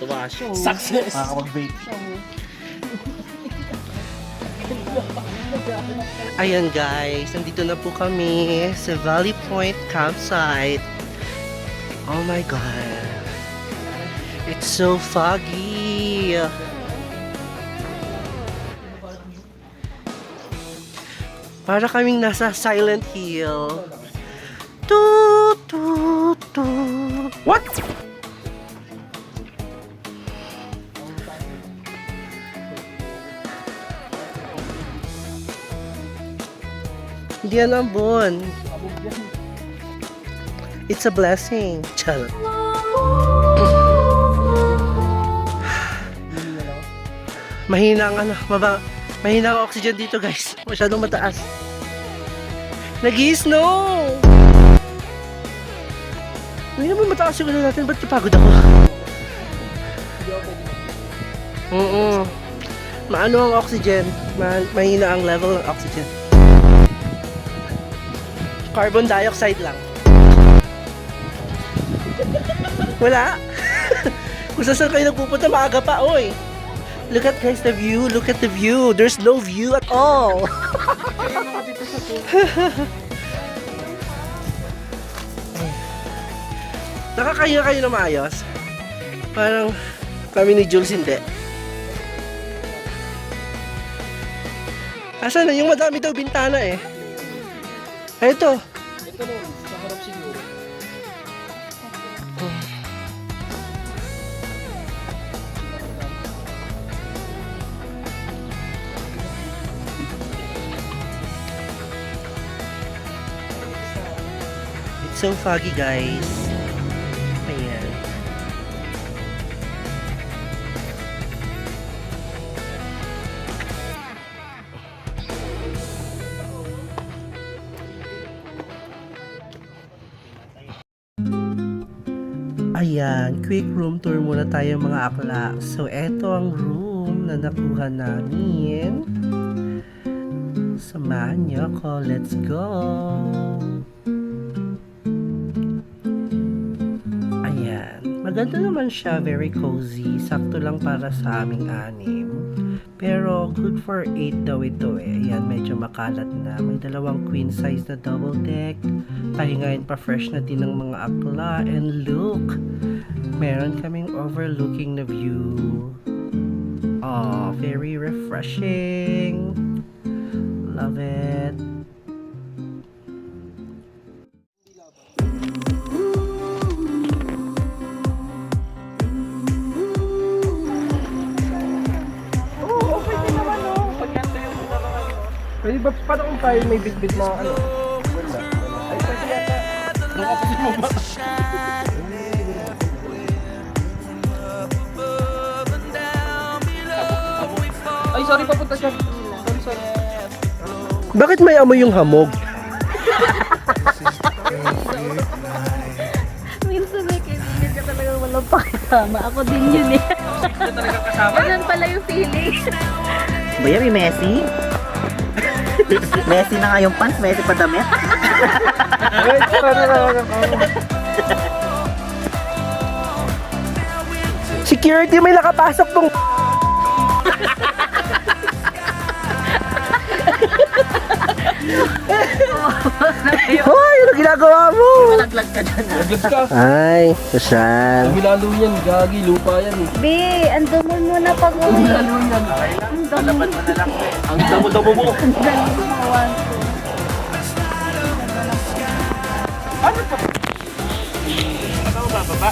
Tuwa siya. Success! Makakapag-vape siya. Ayan guys, nandito na po kami sa Valley Point campsite. Oh my god. It's so foggy. Para kaming nasa Silent Hill. Toot, toot, toot. What? Hindi yan ambon. It's a blessing. Charot. Mahina ang mahina ang oxygen dito guys. Masyadong mataas. Nag-i-snow! Hindi naman mataas yung ano natin. Ba't napagod ako? Maano ang oxygen? Mahina ang level ng oxygen. Carbon dioxide lang. Wala. Kung saan kayo nagpupunta, maaga pa, oy. Look at guys the view. Look at the view. There's no view at all. Nakakaya kayo na maayos. Parang kami ni Jules hindi. Asan na? Yung madami daw bintana eh. Ay, ito. Ito nun, sa harap siguro. It's so foggy guys. Ayan. Ayan, quick room tour muna tayo mga akla. So, eto ang room na nakuha namin. Samahan niyo ako. Let's go! Ayan. Maganda naman siya. Very cozy. Sakto lang para sa aming anim. Pero, good for 8 daw ito eh. Ayan, medyo makalat na. May dalawang queen size na double deck. Pahingayin pa fresh na din ng mga akla. And look! Meron kaming overlooking na view. Oh, very refreshing. Love it. Pwede ba, paano kung tayo may bit-bit na ano? Wala. Ay, pwede yata. Ang opposite mo ba? Ay, sorry, papunta siya. Sorry. Bakit may amoy yung hamog? Minsan may kaibigan ka talaga walang pakisama. Ako din yun eh. Hindi talaga kasama. Ganun pala yung feeling. Bayaw yung Messi. Messi na nga yung pants, Messi pa damit. Wait, Security, may nakapasok tong... Hoy, ano ginagawa mo? Malaglag ka dyan. Naglag ka. Ay, Susan. Ang lalo yan, gagi, lupa yan eh. Be, andamon mo na pag Ang uwi. lalo yan. Ang damo. Ang damo-damo mo. Ang damo mo. Ano pa?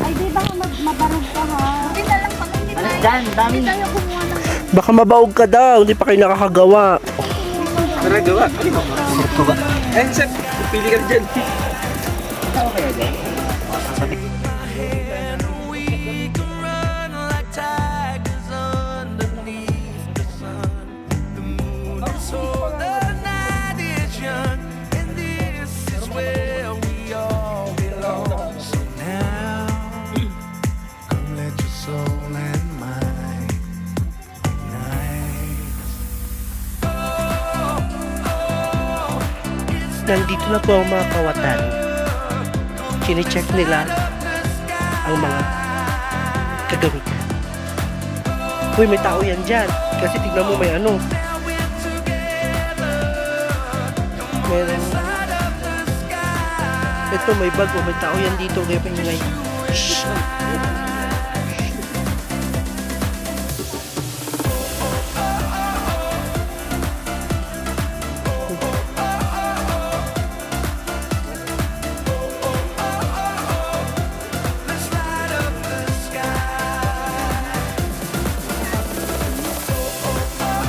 Ay, di ba mabarog ka ha? Hindi na lang pag hindi tayo. Dyan, dami. Hindi tayo kumuha ng Baka mabaog ka daw, hindi pa kayo nakakagawa. Tara, gawa. Ano ba? Eh, sir, pili ka dyan. Nandito na po ang mga kawatan. Chine-check nila ang mga kagamitan. Uy, may tao yan dyan. Kasi tignan mo may ano. Meron. Ito may bag o may tao yan dito. Kaya paingay. Shhh.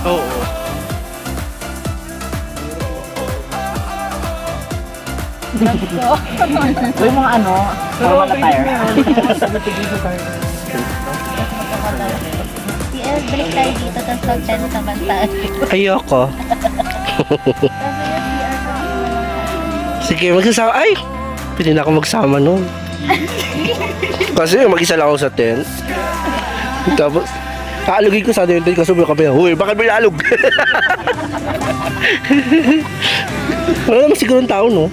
Oo. So yung mga ano, formal attire. TL, break tayo dito, tapos mag-10 naman tayo. Ayoko. Kasi yung CR kami. Sige, magsasama. Ay! Pwede na ako magsama nun. Kasi mag-isa lang ako sa tent. Tapos, kaalugin ko sa tent kasi may kape. Uy, bakit may alug? Wala naman siguro ng tao, no?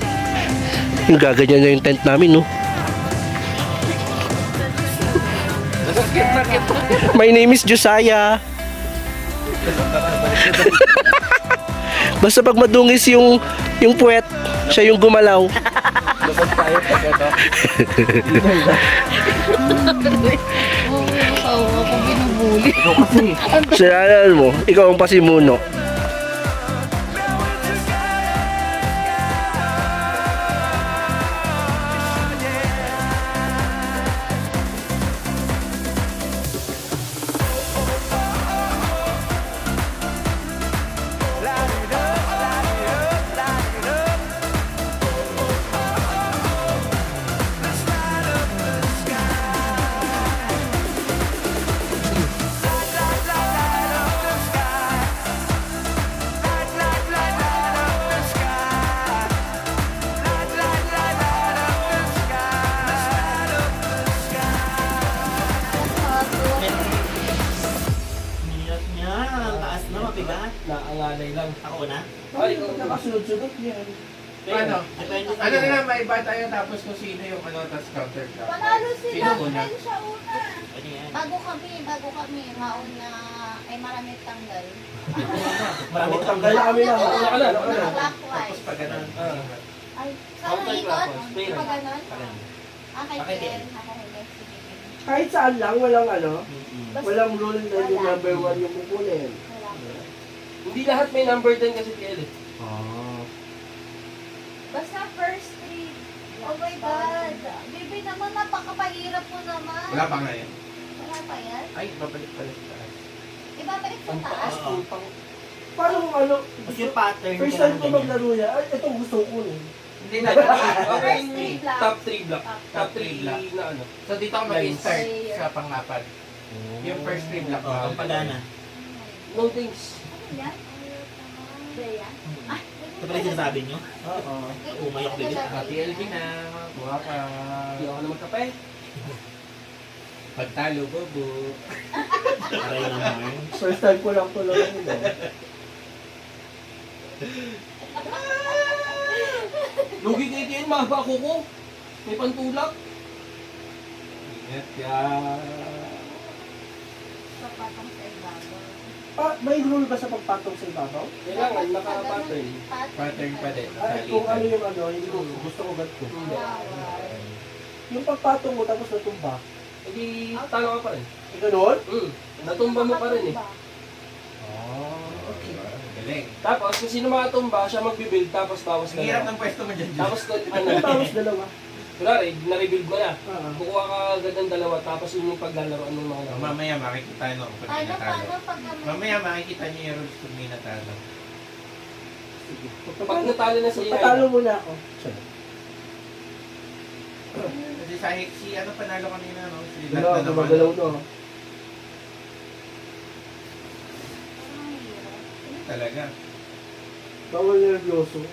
Yung gaganyan na yung tent namin, no? My name is Josiah. Basta pag madungis yung puwet, siya yung gumalaw. Oo, ako binubuli. Sinalan mo, ikaw ang pasimuno. Hirap niya. Taas na, mabigat. Naalanay lang. Ako na? Ay, ikaw na. Nakasunod-sunod yan. Ano? Depende Ano na lang, may iba tayo tapos kung sino yung ano, tapos counter ka. Panalo sila, Sino muna? friend siya una. Ano yan? Bago kami, mauna, ay marami tanggal. Marami Tanggal na kami na. Wala ka na. Clockwise. Pag ganun. Ay, sana Counter ikot? clockwise. Di ba ganon? Ganun. Okay, Okay, Jen. din. Ako hindi. Sige. Kahit saan lang, walang ano, Basta- walang rule na yung number 1 yung kukunin. Wala. Hindi lahat may number din kasi TL eh. Basta first three. Oh my God. Bibi naman, napakapahirap mo naman. Wala pa nga yan. Wala pa yan? Ay, babalik pala sa taas. Ibabalik sa taas. Oo. Paano kung ano, Gusto yung pattern. first time ko maglaro yan, ay, itong gusto ko kunin. Hindi na. Okay, First three block. top 3 block. Top Top 3 block na ano. So dito ako mag-start sa panglapan. Yung first 3 block. Oo, ang pagana. No things. Ano yan? Bea? Ah, Ito pala yung sinasabi nyo? Oo. Umayok din. TLB na. Buha ka. Hindi ako naman kape. Pagtalo, bobo. Aray naman. First time ko lang to lang yun. Lugi kayo din, mahaba ako ko. May pantulak. Ingat ka. Papatong sa ibabaw. May rule ba sa pagpatong sa ibabaw? Kailangan naka-pattern. Pattern pa din. Ay, kung ano yung ano, hindi ko gusto ko ganito. Bawal. Yung pagpatong mo tapos natumba. Hindi, talo ka pa rin. Eh, ganun? Natumba mo pa rin eh. Okay. Galing. Tapos, kung sino makatumba, siya magbibuild, tapos bawas na Hirap lang. ng pwesto mo dyan. Tapos, Ano tapos dalawa? kunwari, na-rebuild mo na. Ah. Kukuha ka agad ng dalawa, tapos yun yung paglalaroan ng mga laro. Mamaya makikita nyo kung may Paano, natalo. paano pag kami? Mamaya makikita nyo yung rules kung may natalo. Pag natalo na siya, Patalo muna ako. Kasi si ano panalo kanina, no? Si Wala, Lat na naman. gumagalaw to. Talaga. Bawal nervyoso.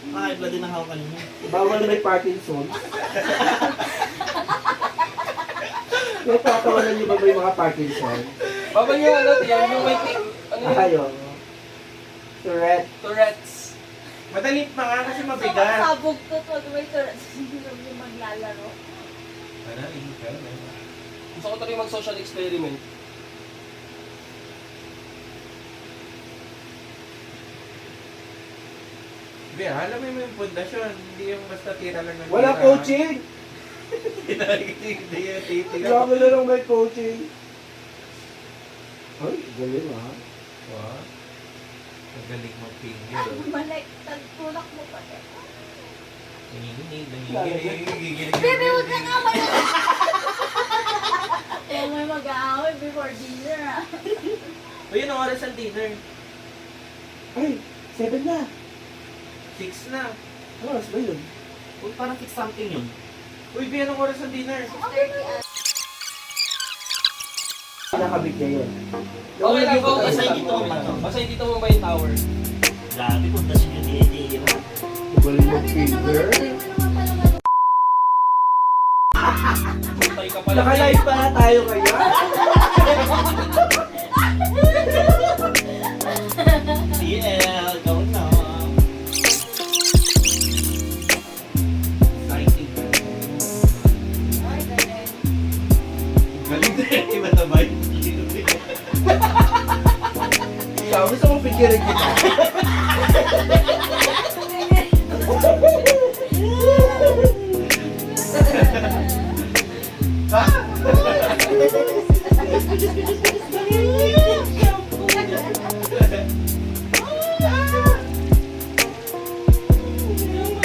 Makakibla din ang hawak kanina. Bawal may Parkinson. Natatawanan niyo ba may mga Parkinson? Babal yung ano, yan, yung may ano yun? Ayaw. Tourette. Tourette's. Madali pa nga kasi mabigat. Sabog ko to, may Hindi maglalaro. Gusto ko talaga mag-social experiment. Be, alam mo yung pundasyon, hindi yung basta tira lang ng Wala tira. coaching! Hindi yung titira. Grabe na lang may coaching. Ay, galing ha. Wow. Ang galing mag-finger. Ay, malay, tagtulak mo pa rin. Nanginginig. Baby, huwag ka nga may Huwag may mag-aaway before dinner ah. O yun ang oras ng dinner. Ay, 7 na. 6 na. Ano oras ba yun? Uy, parang 6 something yun. Uy, Be, anong oras ng dinner? 6:30 Nakabig na yun. Okay lang, Basta basta hindi tumama. Basta hindi tumama yung tower. Grabe, punta siya yung dinitira. Galing Grabe na naman, hindi mo naman pala mag- Puntay ka pala. Naka-live pa na tayo kaya? CL, go na. Exciting. Ay, galing. Galing din. Iba tabay. Ikaw, gusto mong pikirin kita?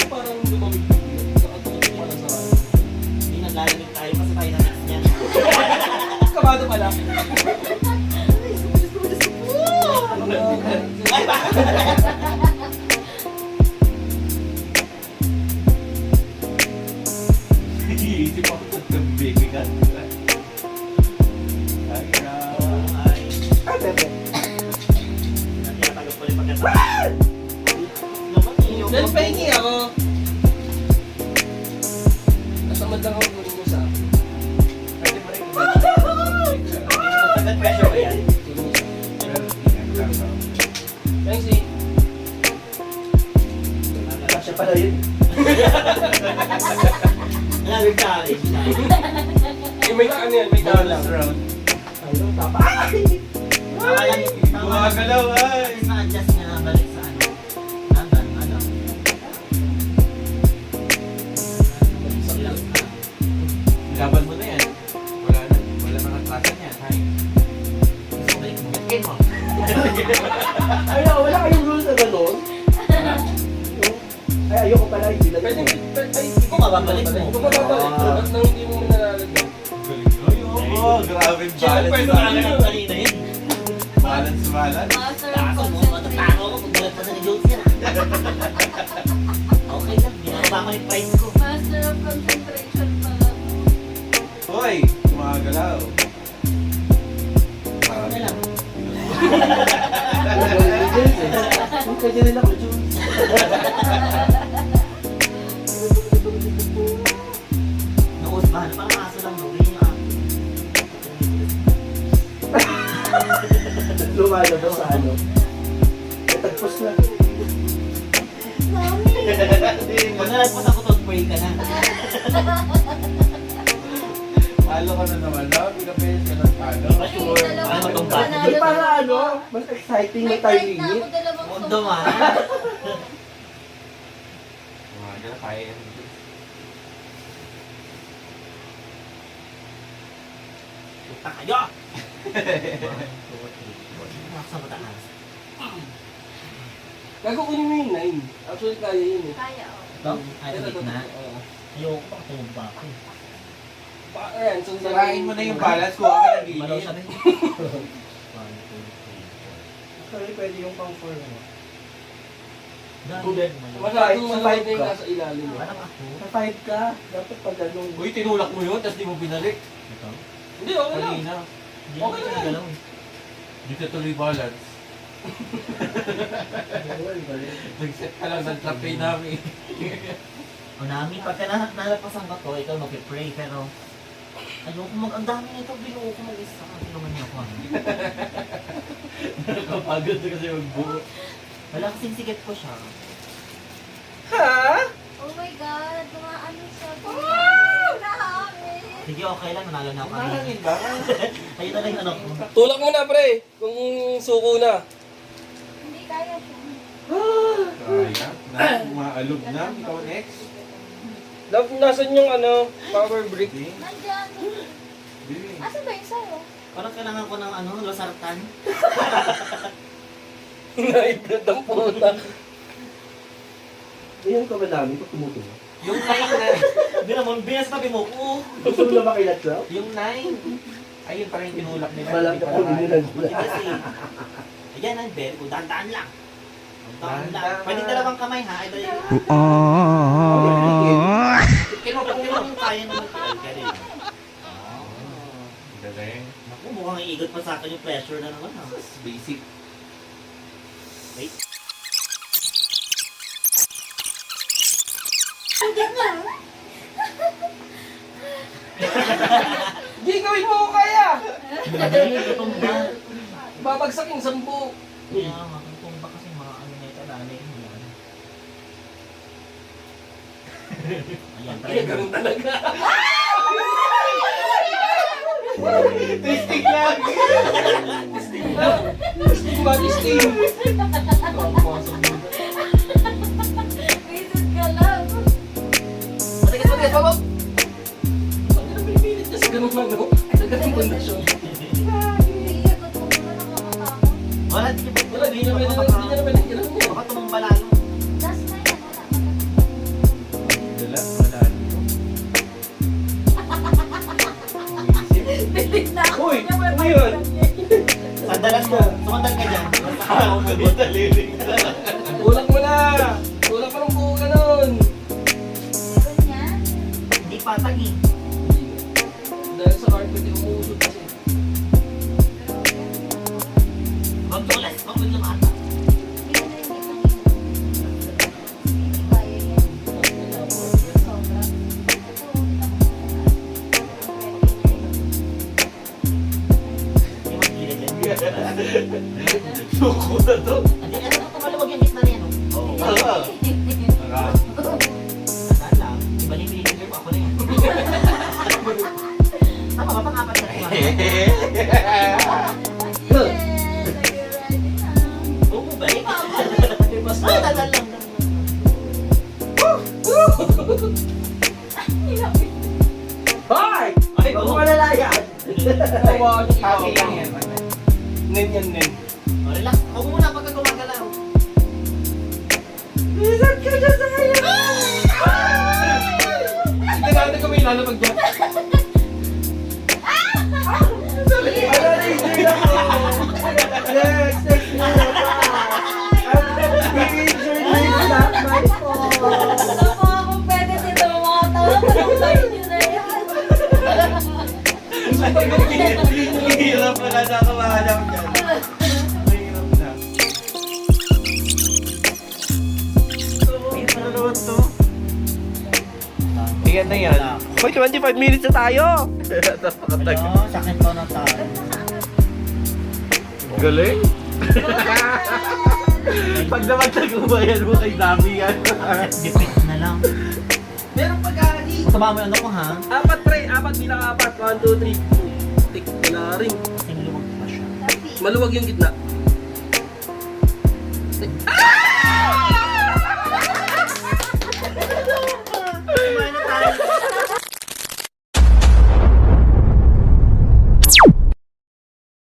Parang lumamig bigla. Nakatulog pala sa Hindi naglalamig tayo kasi tayo na mix niya. kabado pala. Ay, ba? Iisip ako sa tabi ka. Ay, Ay, Ay, bebe. natiyatagap ko rin pagkatapos. Naman, iyo. Then pahingi ako. Nasamad lang ako kunin mo sa akin. pwede mo rin Constant pressure ba yan? Thanks, eh. Kasya pala yun. Nag-challenge na. Eh, may ano yan, may Bonus kalang. round. Ayun, tapa. Ay! Akala niyo, Gumagalaw, ay! na-adjust niya na balik sa ano. Ano? Relax na. Laban mo na yan. Wala nang atrasan yan. Hay. Gusto ko balik mo. Game mo. Ay, wala kayong rules na gano'n? Ay, ayoko pala, hindi na Pwede, ay, Kung mababalik mo. Kung mababalik mo, ba't nang hindi mo manalagyan? Galing. Ay, oo. Grabe yung Siyempre, balance. nung alam kanina yun. Balance. Master of Takas mo, concentration. matatako ko pag bulat pa sa ni Jones yan. Okay lang, binababa ko yung price ko. Master of concentration pala. Hoy, gumagalaw. Ano na lang. Ang kanya nila ko, Jun. Noon ba? Parang aso lang, no? Ganyan yung aso. Lumalabas sa ano. Tagpos na. Pag nalagpas ako, tot pray ka na. Palo ka na naman. No? Pinapayos ka ng palo. Di ba sure? Paano matumba? Ay, para ano, mas exciting May na time fight na limit. ako, dalawang Mundo sumpa. man. Gumagalaw, kaya yan. Puta kayo! Sa mataas. Gagawin mo yung 9. Actually, kaya yun eh. Kaya oh. Ito? Ay, ito gitna. Oo. Ayoko pa, tumba ako. Ayan, sundan. Sirain mo na yung balance ko. Ako na Malaw siya gilid. rin. 1, 2, 3, 4. Sorry, pwede yung pang 4 mo. Dahil, Masyadong Sa malawag five na yung ka. nasa ilalim. eh. Parang ako. Sa 5 ka, dapat pag ganun. Uy, tinulak mo yun, tapos di mo binalik. Ito? Hindi, okay lang. Kanina. Hindi Okay ko lang. nagalaw eh. Di ka tuloy balance. Ayun, galing. Nag-set ka lang ng trapay namin. O namin, pagka nalapasan ka to, ikaw mag-pray, pero ayoko ang dami nito, binuo ko mag-isa. Tulungan niyo ako. Nakapagod na kasi magbuo. Wala kasing sigat ko siya. Ha? Oh my God, mga ano siya. Wow! Nahangin! Sige, okay lang. Nanalo na ako kanina. Mahangin ba? Ayun na lang yung ano ko. Tulak mo na, pre. Kung suko na. Hindi kaya siya. Kaya. Umaalog na. Ikaw next. Love, nasan yung ano, power brick? Hindi. Nandyan. Hindi. Asa ba yung sa'yo? Parang kailangan ko ng ano, losartan. Naiblat ang puta. Ganyan ka ba namin pag tumutuwa? Yung 9 na. Hindi naman, binasabi mo ko. Gusto mo na makilat siya? Yung 9. Ayun parang yung tinulak nila. Malaki ako Hindi nila. Hindi kasi. Ayan, ang very good. Dahan-dahan lang. Dahan-dahan lang. Dahan-dahan. Pwede dalawang kamay ha. Ito yung... Kinupag yung kaya naman. Kaya rin. Galing. Naku, mukhang iigot pa sa akin yung pressure na naman ha. Basic. Wait. Hindi, gawin mo ko kaya. Hindi, tutumba. Babagsak yung 10. Kaya makatumba kasi mga ano na ito, lalim mo yan. Ayan, try Kaya mo. ganun talaga. Testing lang. Testing lang. Testing ba, testing? Visit ka lang. Matigas, matigas, babab. Pag pinipilit kasi ganun lang, no? Sa ganung kondisyon. Iikot mo muna nakakatakot. Wala, di ba? Wala, di niya naman nagkilang mo. Baka tumumba lalo. Last na yan. Dala. Wala. Bilig na ako. Uy, ano yun? Sandalan mo. Sumandal ka dyan. Tulak mo na. Tulak pa ng buo ganun. Meron yan. Hindi patag eh. Dahil sa carpet yung umuusot kasi. Magdulas. Magdulas mata. Hindi na hindi pang hindi kaya yan. Sobra. Hindi magkilid yan. Suko na to. Hindi, ano ito maluwag yung gitna niya, no? Oo. Sandal lang. Di ba nipilitin mo? Ako na yan. Tama ba? Pang-apat na ito. Oo ba? Basta sandal lang. Hoy! Ay, Huwag mo oo. malalayan. Tawa niyo. Happy lang yan. Nen yan, nen. Oh, relax. Ako muna pagka gumagalaw. Bisan ka dyan sa kanya! Hindi natin kami ilalapag dyan. Wala na yung dream ako! Next, next na pa! I'm injured, it's not my fault! Ano po ako pwede dito mga tawa? Panukayin nyo na yan. Hirap na nakakawalam dyan. Mahirap na. Ano naman to? Iyan na yan. Hoy, 25 minutes na tayo! Ano? Second to na tayo. Galing. Pag naman nagbayan mo kay Dami yan. Dipit na lang. Meron pagkakali. Mataba mo yung ano ko ha? Apat pre, apat bilang apat. 1, 2, 3. Tik, wala rin. Kasing lumag pa siya. Maluwag yung gitna.